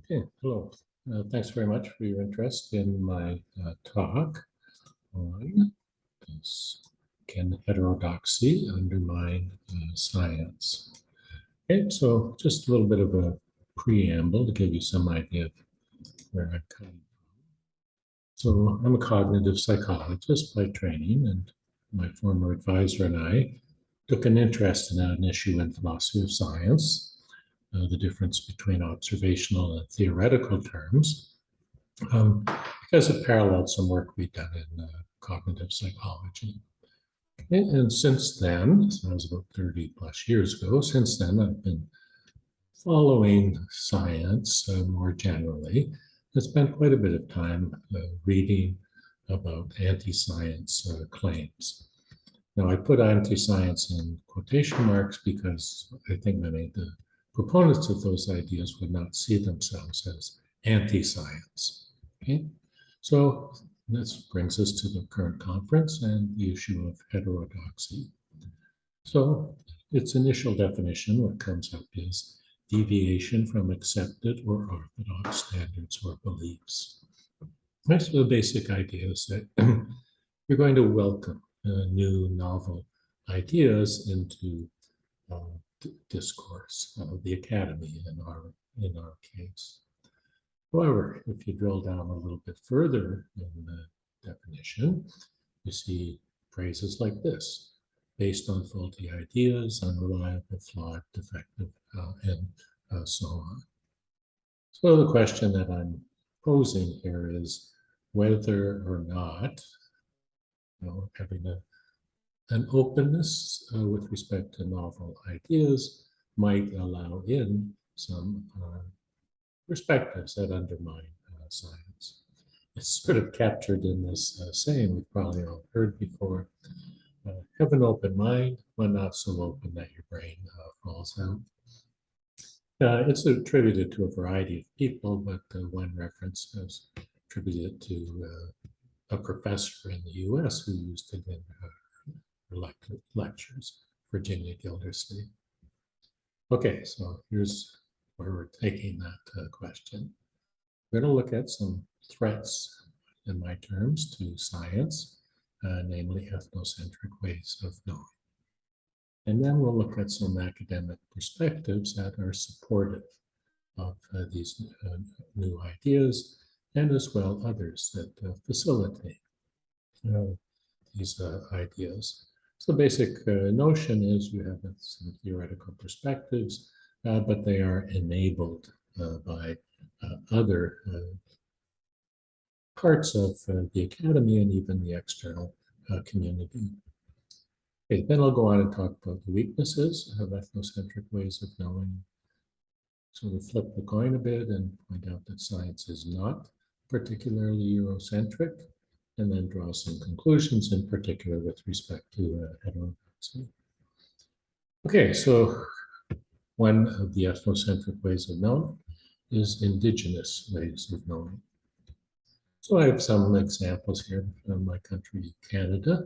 Okay, hello. Thanks very much for your interest in my talk on this, can heterodoxy undermine science? Okay, so just a little bit of a preamble to give you some idea of where I'm coming from. So I'm a cognitive psychologist by training, and my former advisor and I took an interest in an issue in philosophy of science, the difference between observational and theoretical terms, because it paralleled some work we'd done in cognitive psychology. And since then, so that was about 30 plus years ago, since then I've been following science more generally. I spent quite a bit of time reading about anti-science claims. Now, I put anti-science in quotation marks because I think many of the proponents of those ideas would not see themselves as anti-science. Okay, so this brings us to the current conference and the issue of heterodoxy. So its initial definition, what comes up is deviation from accepted or orthodox standards or beliefs. That's the basic idea is that you're going to welcome new, novel ideas into discourse, the academy in our case. However, if you drill down a little bit further in the definition, you see phrases like this: based on faulty ideas, unreliable, flawed, defective, and so on. So the question that I'm posing here is whether or not having an openness with respect to novel ideas might allow in some perspectives that undermine science. It's sort of captured in this saying we've probably all heard before: have an open mind, but not so open that your brain falls out. It's attributed to a variety of people, but one reference is attributed to a professor in the US who used it in lectures, Virginia Gildersleeve. Okay, so here's where we're taking that question. We're going to look at some threats, in my terms, to science, namely ethnocentric ways of knowing. And then we'll look at some academic perspectives that are supportive of these new ideas, and as well others that facilitate these ideas. So the basic notion is you have some theoretical perspectives, but they are enabled by other parts of the academy and even the external community. Okay, then I'll go on and talk about the weaknesses of ethnocentric ways of knowing. Sort of flip the coin a bit and point out that science is not particularly Eurocentric, and then draw some conclusions, in particular with respect to heterodoxy. Okay, so one of the ethnocentric ways of knowing is indigenous ways of knowing. So I have some examples here from my country, Canada,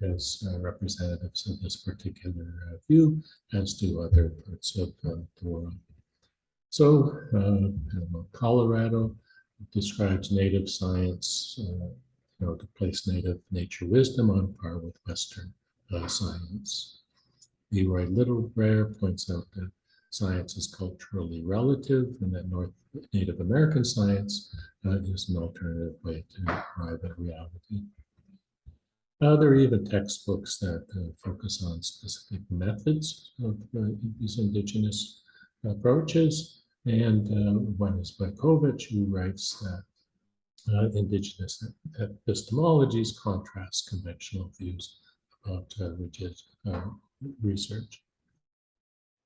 as representatives of this particular view, as do other parts of the world. So Colorado describes native science, to place native nature wisdom on par with Western science. Leroy Little Rare points out that science is culturally relative and that Native American science is an alternative way to arrive at reality. There are even textbooks that focus on specific methods of these indigenous approaches, and one is by Kovich, who writes that indigenous epistemologies contrast conventional views about rigid research.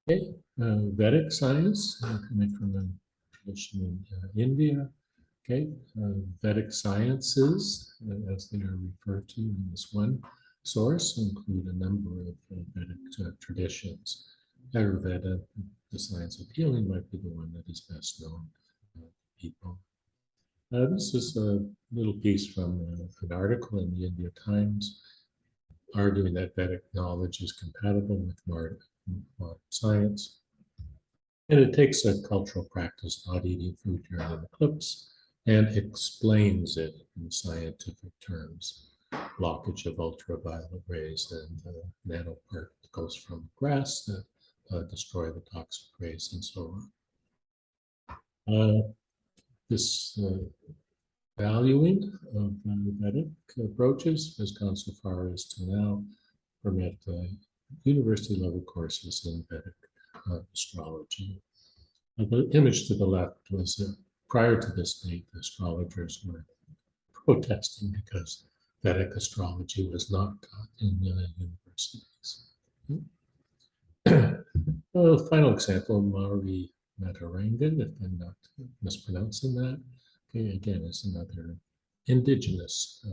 Okay, Vedic science, coming from the tradition in India. Okay, Vedic sciences, as they are referred to in this one source, include a number of Vedic traditions. Ayurveda, the science of healing, might be the one that is best known to people. This is a little piece from an article in the India Times arguing that Vedic knowledge is compatible with modern science. And it takes a cultural practice, not eating food during an eclipse, and explains it in scientific terms. Blockage of ultraviolet rays and nanoparticles from grass that destroy the toxic rays and so on. This valuing of Vedic approaches has gone so far as to now permit university level courses in Vedic astrology. The image to the left was prior to this date, the astrologers were protesting because Vedic astrology was not taught in universities. Final example, Maori Matarangan, if I'm not mispronouncing that. Okay, again, is another indigenous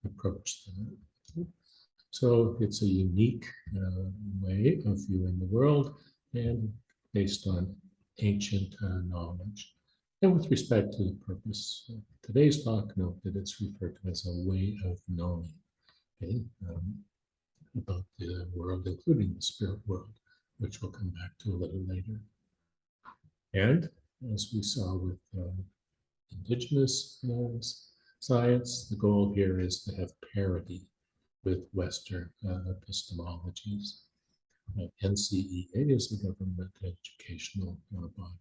approach. So it's a unique way of viewing the world and based on ancient knowledge. And with respect to the purpose of today's talk, note that it's referred to as a way of knowing, okay, about the world, including the spirit world, which we'll come back to a little later. And as we saw with indigenous science, the goal here is to have parity with Western epistemologies. NCEA is the government educational body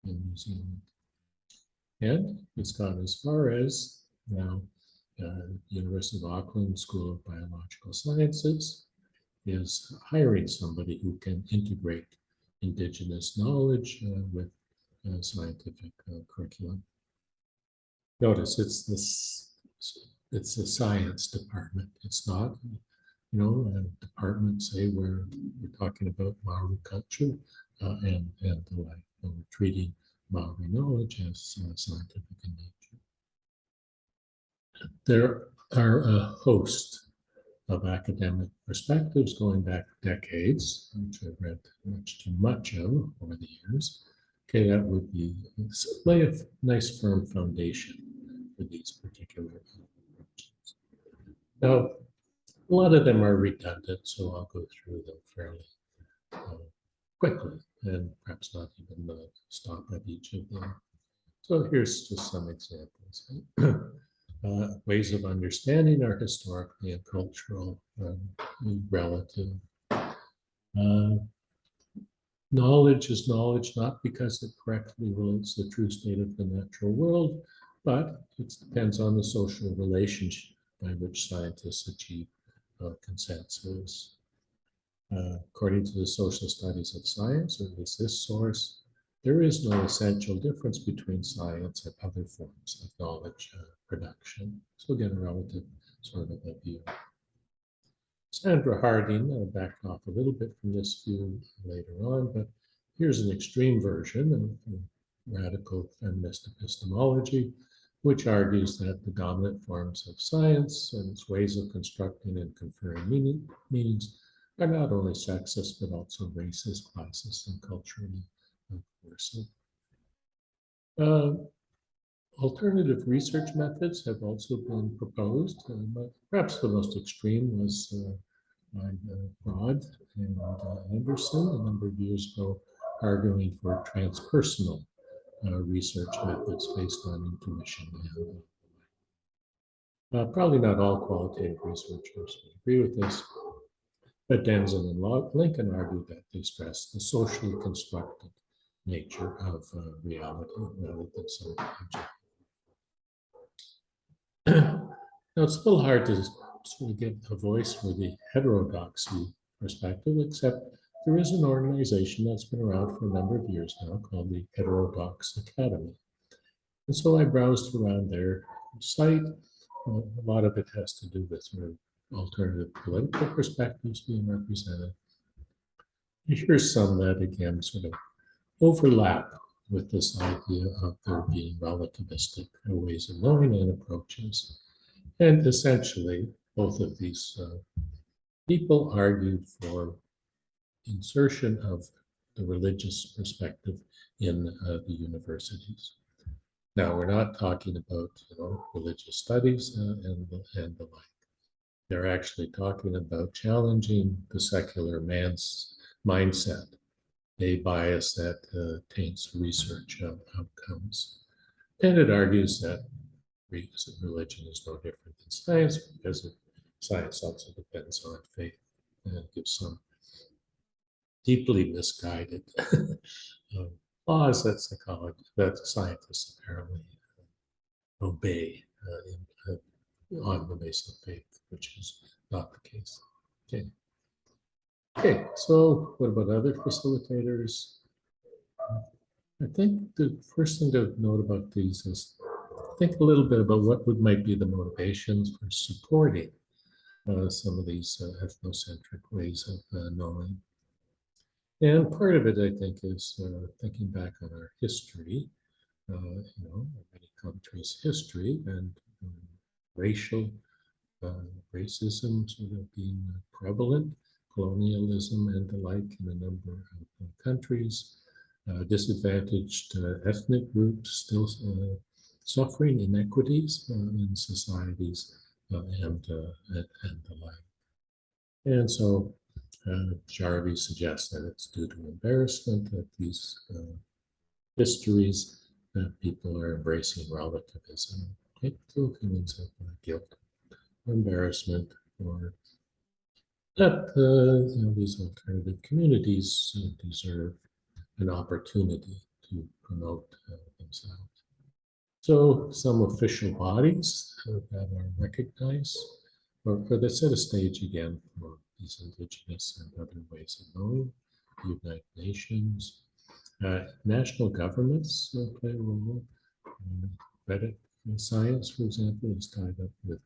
in New Zealand. And it's gone as far as now University of Auckland School of Biological Sciences is hiring somebody who can integrate indigenous knowledge with scientific curriculum. Notice it's a science department. It's not, a department, say, where we're talking about Maori culture and the like. And we're treating Maori knowledge as scientific in nature. There are a host of academic perspectives going back decades, which I've read much too much of over the years. Okay, that would be lay a nice firm foundation for these particular approaches. Now, a lot of them are redundant, so I'll go through them fairly quickly and perhaps not even stop at each of them. So here's just some examples. Ways of understanding are historically and cultural relative. Knowledge is knowledge not because it correctly relates the true state of the natural world, but it depends on the social relationship by which scientists achieve consensus. According to the social studies of science, or at least this source, there is no essential difference between science and other forms of knowledge production. So again, a relative sort of a view. Sandra Harding backed off a little bit from this view later on, but here's an extreme version of radical feminist epistemology, which argues that the dominant forms of science and its ways of constructing and conferring meanings are not only sexist, but also racist, classist, and culturally coercive. Alternative research methods have also been proposed, but perhaps the most extreme was by Broad and Anderson a number of years ago, arguing for transpersonal research methods based on intuition. Probably not all qualitative researchers would agree with this, but Denzin and Lincoln argued that they stress the socially constructed nature of reality rather than some object. Now, it's a little hard to sort of get a voice for the heterodoxy perspective, except there is an organization that's been around for a number of years now called the Heterodox Academy. And so I browsed around their site. A lot of it has to do with sort of alternative political perspectives being represented. Here's some that, again, sort of overlap with this idea of there being relativistic ways of knowing and approaches. And essentially, both of these people argued for insertion of the religious perspective in the universities. Now, we're not talking about religious studies and the like. They're actually talking about challenging the secular man's mindset a bias that taints research outcomes. And it argues that religion is no different than science because science also depends on faith and gives some deeply misguided laws that scientists apparently obey on the basis of faith, which is not the case. Okay. Okay, so what about other facilitators? I think the first thing to note about these is think a little bit about what might be the motivations for supporting some of these ethnocentric ways of knowing. And part of it, I think, is thinking back on our history, many countries' history and racial racism sort of being prevalent, colonialism and the like in a number of countries, disadvantaged ethnic groups still suffering inequities in societies and the like. And so Jarvie suggests that it's due to embarrassment that these histories that people are embracing relativism, to feelings of guilt, embarrassment, or that these alternative communities deserve an opportunity to promote themselves. So some official bodies that are recognized, or that set a stage again for these indigenous and other ways of knowing, the United Nations, national governments play a role. Credit science, for example, is tied up with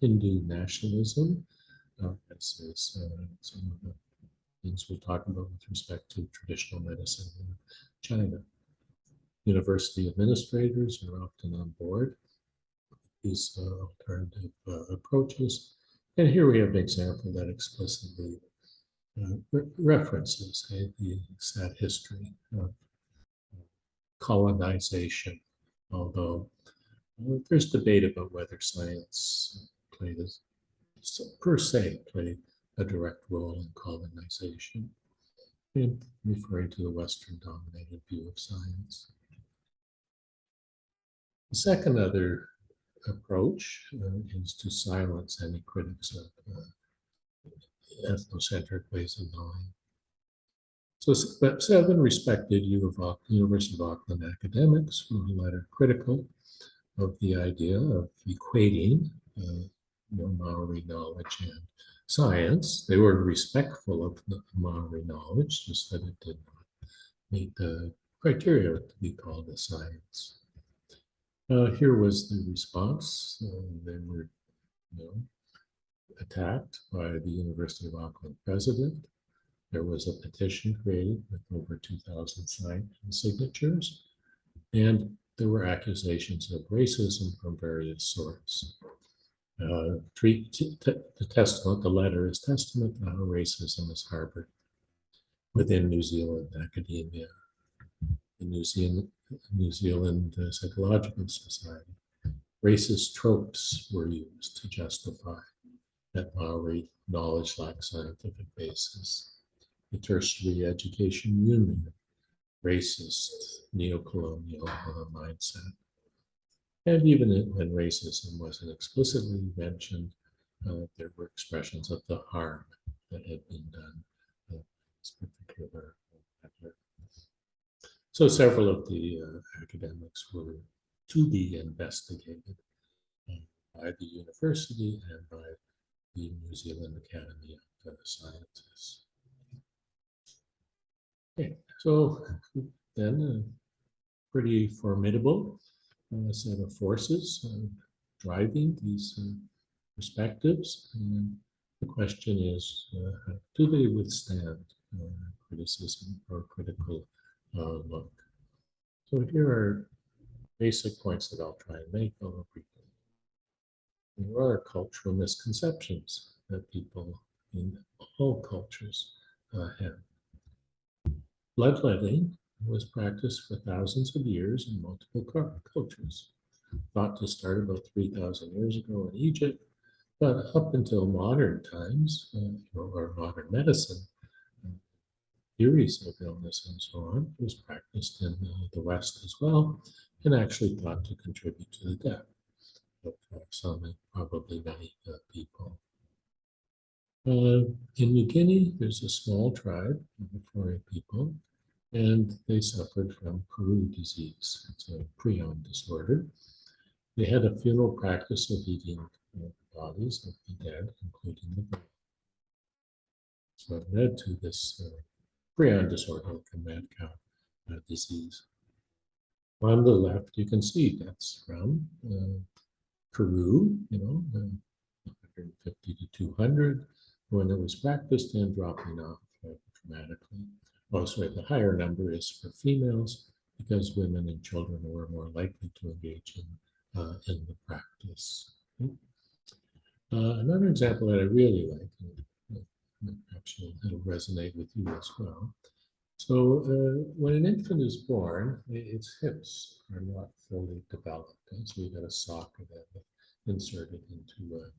Hindu nationalism. This is some of the things we'll talk about with respect to traditional medicine in China. University administrators are often on board these alternative approaches. And here we have an example that explicitly references the sad history of colonization, although there's debate about whether science played a direct role in colonization, and referring to the Western dominated view of science. The second other approach is to silence any critics of ethnocentric ways of knowing. So 7 respected University of Auckland academics wrote a letter critical of the idea of equating Maori knowledge and science. They were respectful of the Maori knowledge, just that it did not meet the criteria to be called a science. Here was the response. They were attacked by the University of Auckland president. There was a petition created with over 2,000 signed signatures, and there were accusations of racism from various sorts. The letter is testament to how racism is harbored within New Zealand academia, the New Zealand Psychological Society. Racist tropes were used to justify that Maori knowledge lacks scientific basis. The Tertiary Education Union, racist, neocolonial mindset. And even when racism wasn't explicitly mentioned, there were expressions of the harm that had been done in this particular matter. So several of the academics were to be investigated by the university and by the New Zealand Academy of Sciences. Okay, so then a pretty formidable set of forces driving these perspectives. And the question is, do they withstand criticism or critical look? So here are basic points that I'll try and make, although briefly. There are cultural misconceptions that people in all cultures have. Bloodletting was practiced for thousands of years in multiple cultures. Thought to start about 3,000 years ago in Egypt, but up until modern times, or modern medicine, theories of illness and so on, was practiced in the West as well, and actually thought to contribute to the death of some, and probably many people. In New Guinea, there's a small tribe of Maori people, and they suffered from Peru disease. It's a prion disorder. They had a funeral practice of eating bodies of the dead, including the bird. So it led to this prion disorder, like a mad cow disease. On the left, you can see that's from Peru, 150 to 200, when it was practiced, and dropping off dramatically. Oh, sorry, the higher number is for females, because women and children were more likely to engage in the practice. Another example that I really like, and actually it'll resonate with you as well. So when an infant is born, its hips are not fully developed. And so you got a socket that inserted into an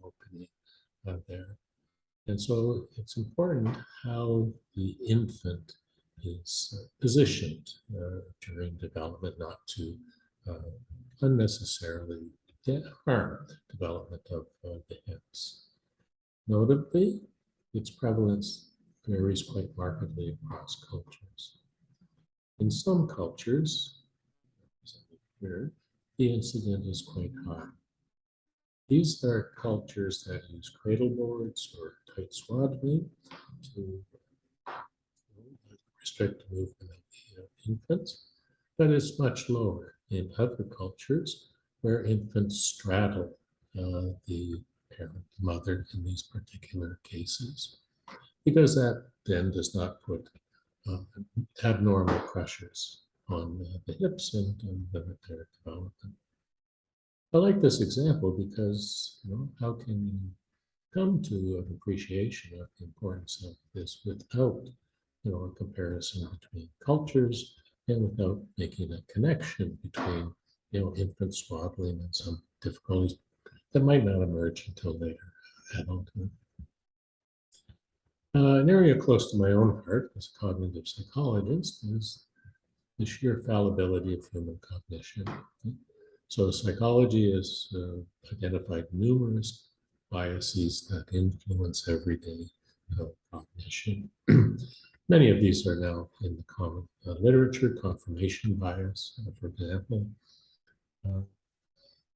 opening there. And so it's important how the infant is positioned during development, not to unnecessarily harm development of the hips. Notably, its prevalence varies quite markedly across cultures. In some cultures, the incidence is quite high. These are cultures that use cradle boards or tight swaddling to restrict the movement of the infants, but it's much lower in other cultures where infants straddle the parent, mother in these particular cases, because that then does not put abnormal pressures on the hips and limit their development. I like this example because, how can you come to an appreciation of the importance of this without, a comparison between cultures, and without making a connection between, infant swaddling and some difficulties that might not emerge until later adulthood. An area close to my own heart as a cognitive psychologist is the sheer fallibility of human cognition. So psychology has identified numerous biases that influence everyday cognition. Many of these are now in the common literature. Confirmation bias, for example.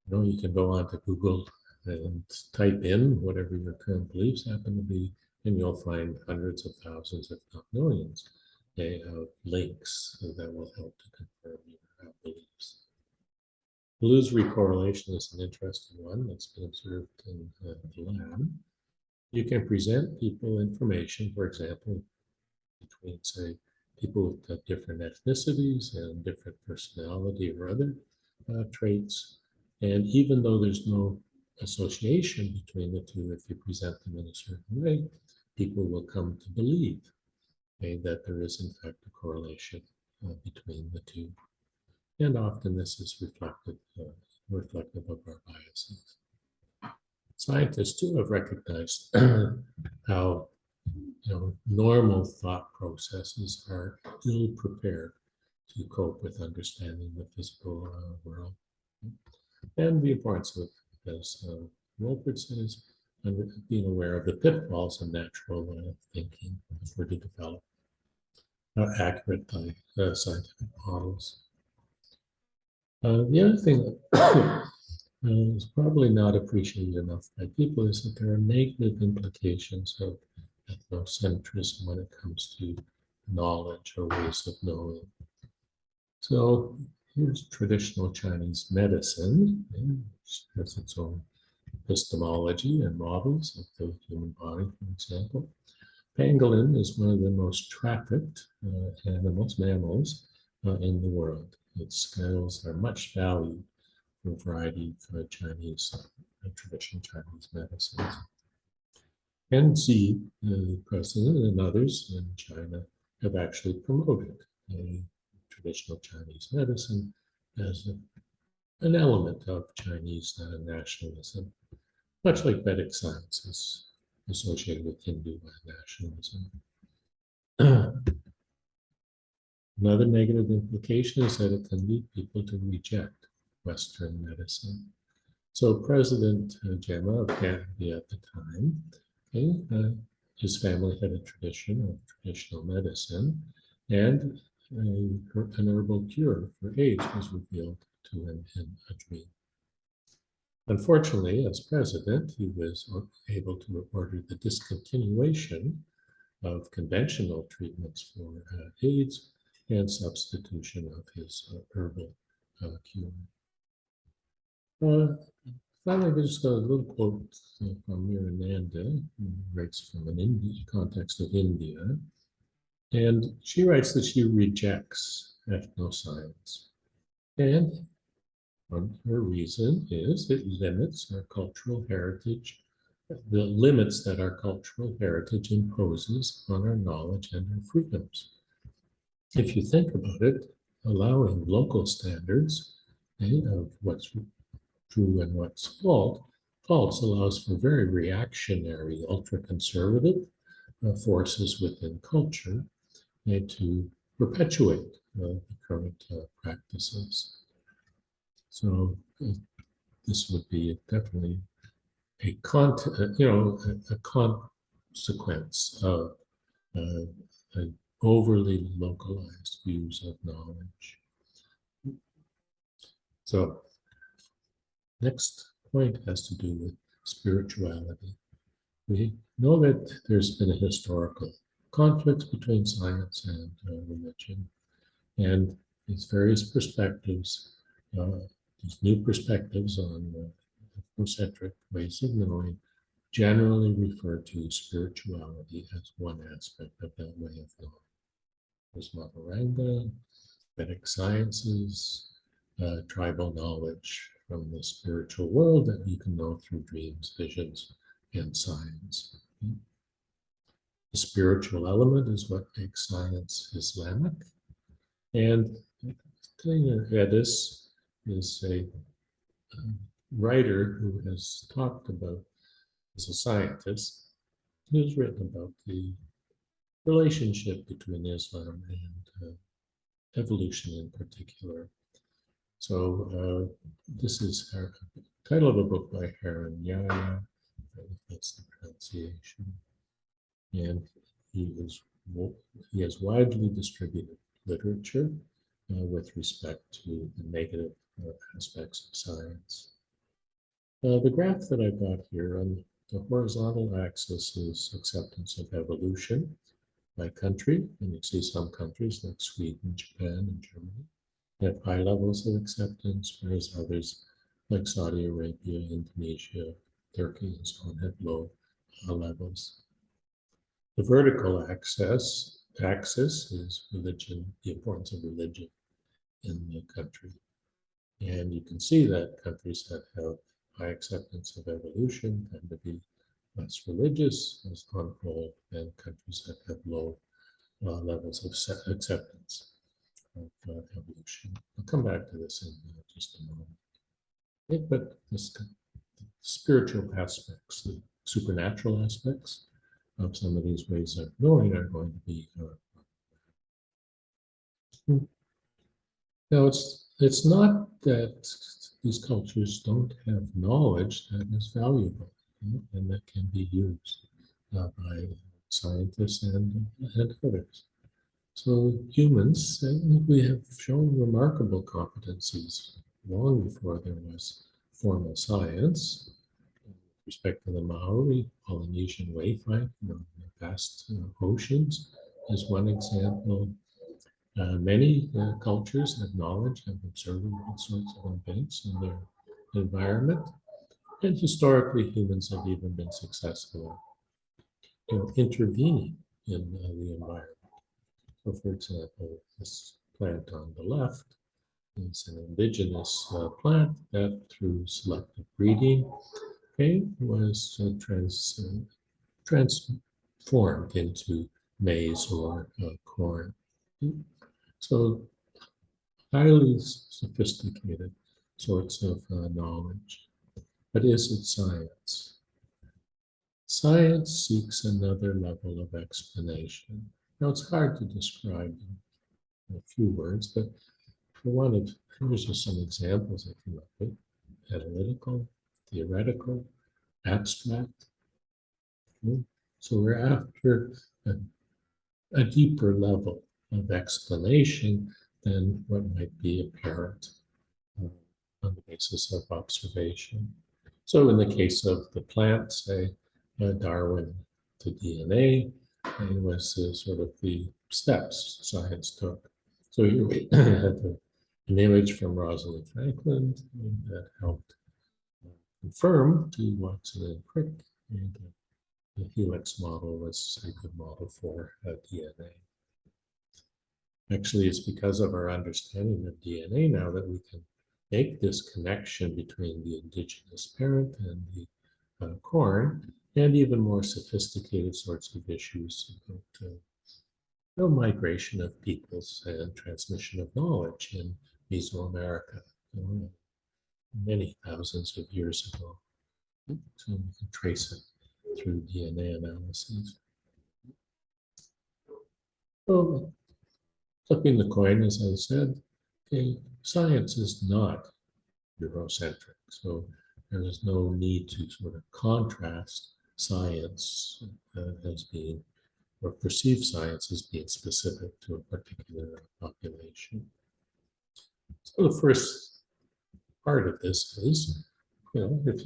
You can go onto Google and type in whatever your current beliefs happen to be, and you'll find hundreds of thousands, if not millions, of links that will help to confirm your beliefs. Illusory correlation is an interesting one that's been observed in the lab. You can present people information, for example, between, say, people with different ethnicities and different personality or other traits. And even though there's no association between the two, if you present them in a certain way, people will come to believe that there is, in fact, a correlation between the two. And often this is reflective of our biases. Scientists too have recognized how normal thought processes are ill prepared to cope with understanding the physical world. And the importance of, as Wilford says, being aware of the pitfalls of natural thinking if we're to develop accurate scientific models. The other thing that is probably not appreciated enough by people is that there are negative implications of ethnocentrism when it comes to knowledge or ways of knowing. So here's traditional Chinese medicine, which has its own epistemology and models of the human body, for example. Pangolin is one of the most trafficked mammals in the world. Its scales are much valued for a variety of Chinese, traditional Chinese medicines. And Xi, the president, and others in China have actually promoted traditional Chinese medicine as an element of Chinese nationalism, much like Vedic science is associated with Hindu nationalism. Another negative implication is that it can lead people to reject Western medicine. So President Gemma of Gambia at the time, okay, his family had a tradition of traditional medicine, and an herbal cure for AIDS was revealed to him in a dream. Unfortunately, as president, he was able to order the discontinuation of conventional treatments for AIDS and substitution of his herbal cure. Finally, there's a little quote from Mirananda, who writes from an context of India, and she writes that she rejects ethnoscience. And her reason is it limits our cultural heritage, the limits that our cultural heritage imposes on our knowledge and our freedoms. If you think about it, allowing local standards of what's true and what's false allows for very reactionary, ultra-conservative forces within culture to perpetuate the current practices. So this would be definitely a consequence of overly localized views of knowledge. So next point has to do with spirituality. We know that there's been a historical conflict between science and religion, and these various perspectives, these new perspectives on ethnocentric ways of knowing, generally refer to spirituality as one aspect of that way of knowing. There's Maharanga, Vedic sciences, tribal knowledge from the spiritual world that you can know through dreams, visions, and signs. The spiritual element is what makes science Islamic. And Edis is a writer who has talked about, as a scientist, who's written about the relationship between Islam and evolution in particular. So this is the title of a book by Haran Yahya, if that's the pronunciation. And he has widely distributed literature with respect to the negative aspects of science. The graph that I've got here on the horizontal axis is acceptance of evolution by country, and you see some countries like Sweden, Japan, and Germany have high levels of acceptance, whereas others like Saudi Arabia, Indonesia, Turkey, and so on have low levels. The vertical axis is religion, the importance of religion in the country. And you can see that countries that have high acceptance of evolution tend to be less religious as on whole than countries that have low levels of acceptance of evolution. I'll come back to this in just a moment. Okay, but the spiritual aspects, the supernatural aspects of some of these ways of knowing are going to be now it's not that these cultures don't have knowledge that is valuable, and that can be used by scientists and others. So humans, we have shown remarkable competencies long before there was formal science. With respect to the Maori, Polynesian wayfinding, the vast oceans is one example. Many cultures have knowledge of observing all sorts of events in their environment, and historically humans have even been successful in intervening in the environment. So, for example, this plant on the left is an indigenous plant that, through selective breeding, was transformed into maize or corn. So highly sophisticated sorts of knowledge. But is it science? Science seeks another level of explanation. Now, it's hard to describe in a few words, but for one of, here's just some examples I came up with: analytical, theoretical, abstract. So we're after a deeper level of explanation than what might be apparent uh, on the basis of observation. So in the case of the plant, say, Darwin to DNA, it was sort of the steps science took. So here we had an image from Rosalind Franklin that helped confirm to Watson and Crick, and the helix model was a good model for DNA. Actually, it's because of our understanding of DNA now that we can make this connection between the indigenous parent and the corn, and even more sophisticated sorts of issues about migration of peoples and transmission of knowledge in Mesoamerica many thousands of years ago. So we can trace it through DNA analysis. Well, flipping the coin, as I said, okay, science is not Eurocentric. So there is no need to sort of contrast science as being, or perceive science as being specific to a particular population. So the first part of this is, if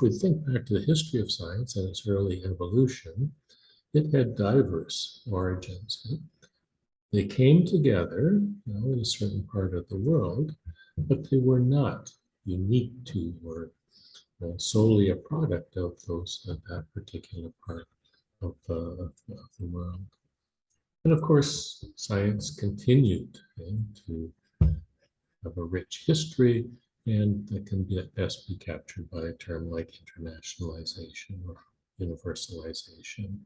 we think back to the history of science and its early evolution, it had diverse origins. They came together, in a certain part of the world, but they were not unique to or solely a product of that particular part of the world. And of course, science continued to have a rich history, and that can best be captured by a term like internationalization or universalization.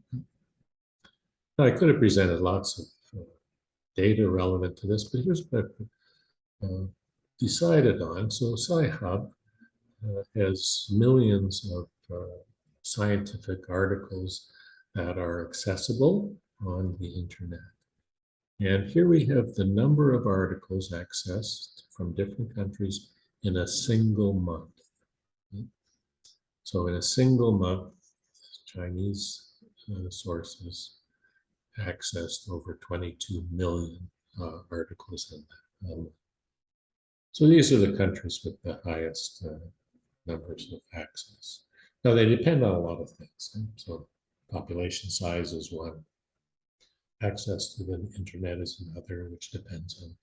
Now, I could have presented lots of data relevant to this, but here's what I've decided on. So Sci-Hub has millions of scientific articles that are accessible on the internet. And here we have the number of articles accessed from different countries in a single month. So in a single month, Chinese sources accessed over 22 million articles in that. So these are the countries with the highest numbers of access. Now they depend on a lot of things. So population size is one. Access to the internet is another, which depends on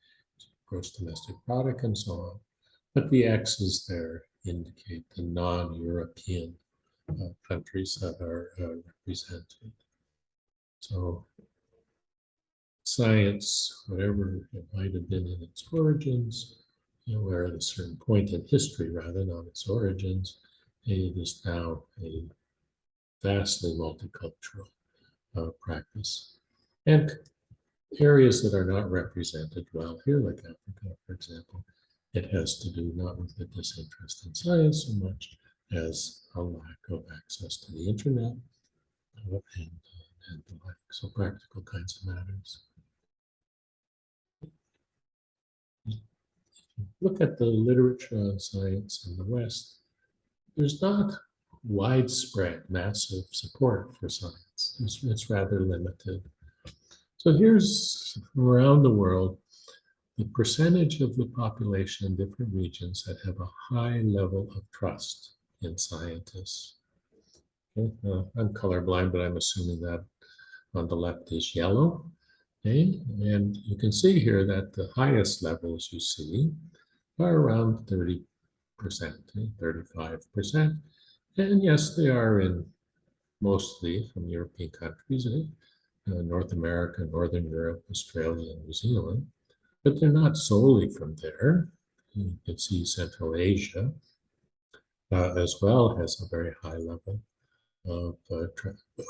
gross domestic product and so on. But the X's there indicate the non-European countries that are represented. So science, whatever it might have been in its origins, where at a certain point in history, rather, not its origins, it is now a vastly multicultural practice. And areas that are not represented well here, like Africa, for example, it has to do not with a disinterest in science so much as a lack of access to the internet and the like. So practical kinds of matters. Look at the literature on science in the West. There's not widespread, massive support for science. It's rather limited. So here's, from around the world, the percentage of the population in different regions that have a high level of trust in scientists. Okay? I'm colorblind, but I'm assuming that on the left is yellow. Okay? And you can see here that the highest levels you see are around 30%, 35%. And yes, they are in mostly from European countries, North America, Northern Europe, Australia, and New Zealand. But they're not solely from there. You can see Central Asia as well has a very high level of,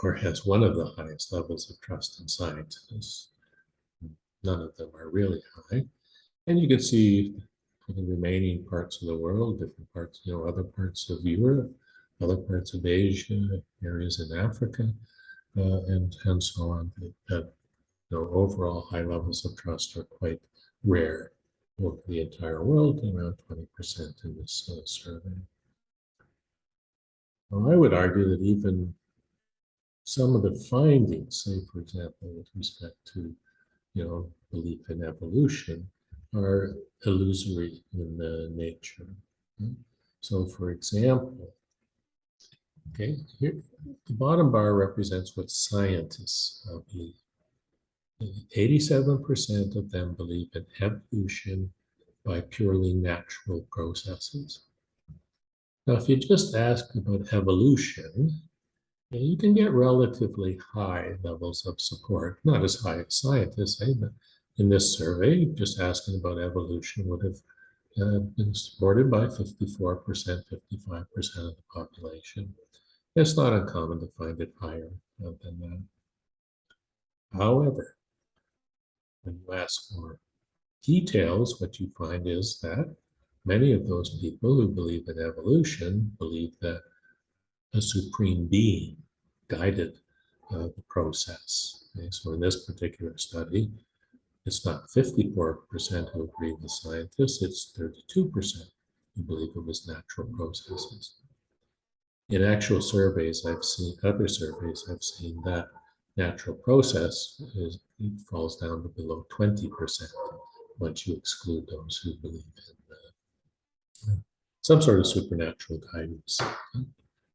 or has one of the highest levels of trust in scientists. None of them are really high. And you can see for the remaining parts of the world, different parts, other parts of Europe, other parts of Asia, areas in Africa, and so on. That overall high levels of trust are quite rare over the entire world, around 20% in this survey. Well, I would argue that even some of the findings, say, for example, with respect to, belief in evolution, are illusory in nature. So, for example, okay, here, the bottom bar represents what scientists believe. 87% of them believe in evolution by purely natural processes. Now, if you just ask about evolution, you can get relatively high levels of support, not as high as scientists say, but in this survey, just asking about evolution would have been supported by 54%, 55% of the population. It's not uncommon to find it higher than that. However, when you ask for details, what you find is that many of those people who believe in evolution believe that a supreme being guided the process. Okay? So in this particular study, it's not 54% who agree with scientists, it's 32% who believe it was natural processes. In actual surveys, other surveys, I've seen that natural process falls down to below 20% once you exclude those who believe in some sort of supernatural guidance.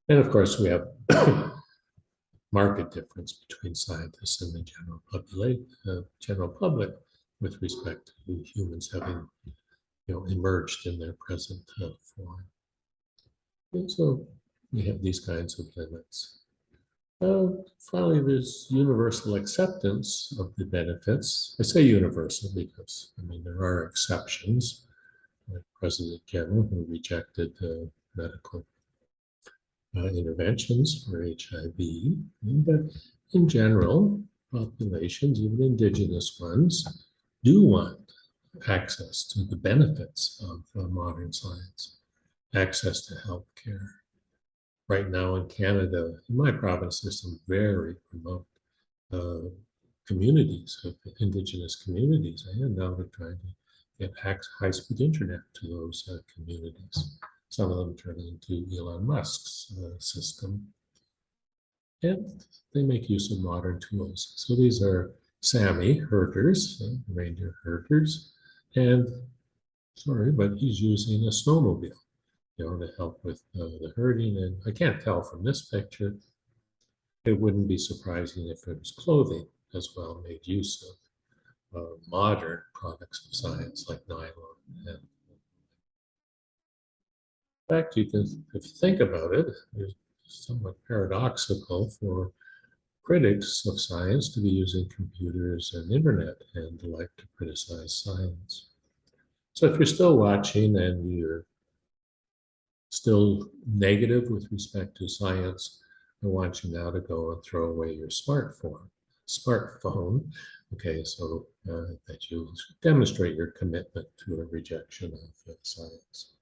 And of course, we have marked difference between scientists and the general public with respect to humans having emerged in their present form. And so we have these kinds of limits. Finally, there's universal acceptance of the benefits. I say universal because, there are exceptions, like President General, who rejected medical interventions for HIV, but in general, populations, even indigenous ones, do want access to the benefits of modern science, access to health care. Right now in Canada, in my province, there's some very remote communities of indigenous communities, and now they're trying to get high-speed internet to those communities. Some of them turn into Elon Musk's system, and they make use of modern tools. So these are Sami herders, reindeer herders, and but he's using a snowmobile, to help with the herding. And I can't tell from this picture. It wouldn't be surprising if it was clothing as well, made use of modern products of science like nylon. And in fact, if you think about it, it's somewhat paradoxical for critics of science to be using computers and internet and the like to criticize science. So if you're still watching and you're still negative with respect to science, I want you now to go and throw away your smartphone. Okay, so that you demonstrate your commitment to a rejection of science.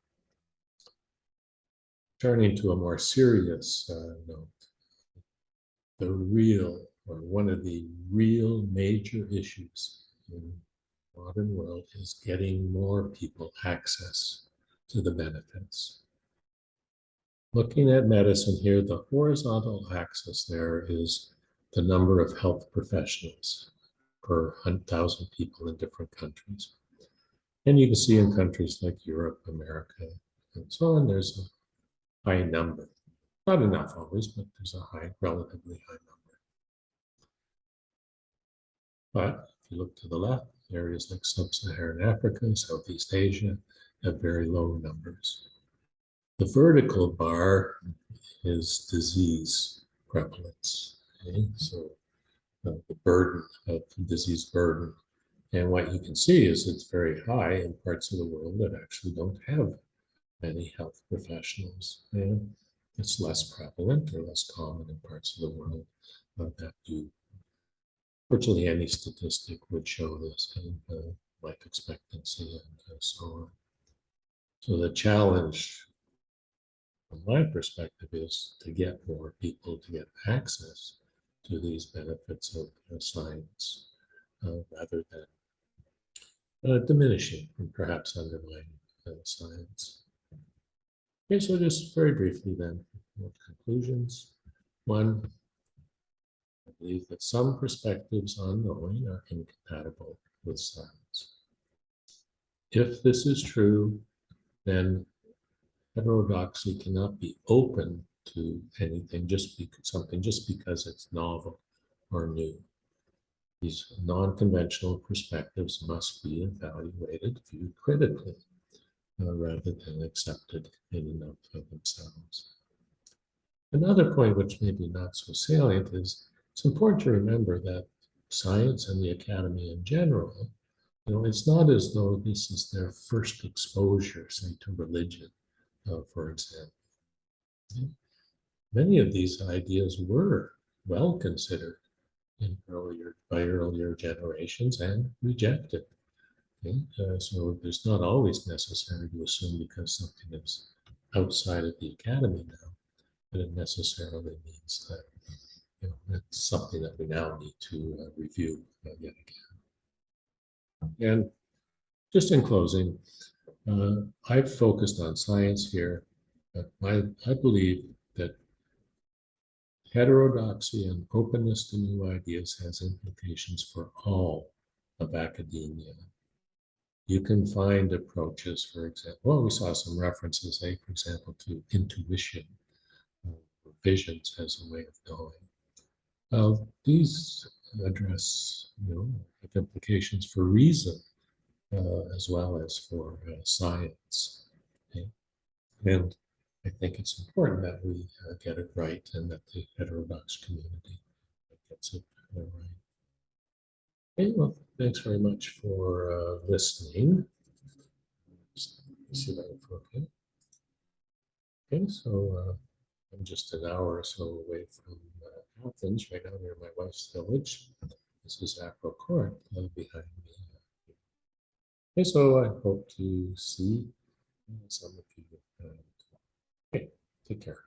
Turning to a more serious note, one of the real major issues in the modern world is getting more people access to the benefits. Looking at medicine here, the horizontal axis there is the number of health professionals per 100,000 people in different countries. And you can see in countries like Europe, America, and so on, there's a high number. Not enough always, but there's a relatively high number. But if you look to the left, areas like sub-Saharan Africa, Southeast Asia have very low numbers. The vertical bar is disease prevalence. Okay? So the burden of disease burden. And what you can see is it's very high in parts of the world that actually don't have many health professionals. And it's less prevalent or less common in parts of the world that do. Virtually any statistic would show this in life expectancy and so on. So the challenge from my perspective is to get more people to get access to these benefits of science rather than diminishing and perhaps undermining science. Okay, so just very briefly then, what conclusions? One, I believe that some perspectives on knowing are incompatible with science. If this is true, then heterodoxy cannot be open to anything, just because it's novel or new. These non-conventional perspectives must be evaluated, viewed critically, rather than accepted in and of themselves. Another point, which may be not so salient, is it's important to remember that science and the academy in general, it's not as though this is their first exposure, say, to religion, for example. Many of these ideas were well considered by earlier generations and rejected. Okay? So there's not always necessary to assume because something is outside of the academy now, that it necessarily means that it's something that we now need to review yet again. And just in closing, I've focused on science here, but I believe that heterodoxy and openness to new ideas has implications for all of academia. You can find approaches, for example, we saw some references, for example, to intuition, or visions as a way of knowing. These address, have implications for reason as well as for science. Okay? And I think it's important that we get it right and that the heterodox community gets it right. Okay, well, thanks very much for listening. See that okay. Okay, so I'm just an hour or so away from Athens, right now near my wife's village. This is Acro Court behind me. Okay, so I hope to see some of you. Okay, take care.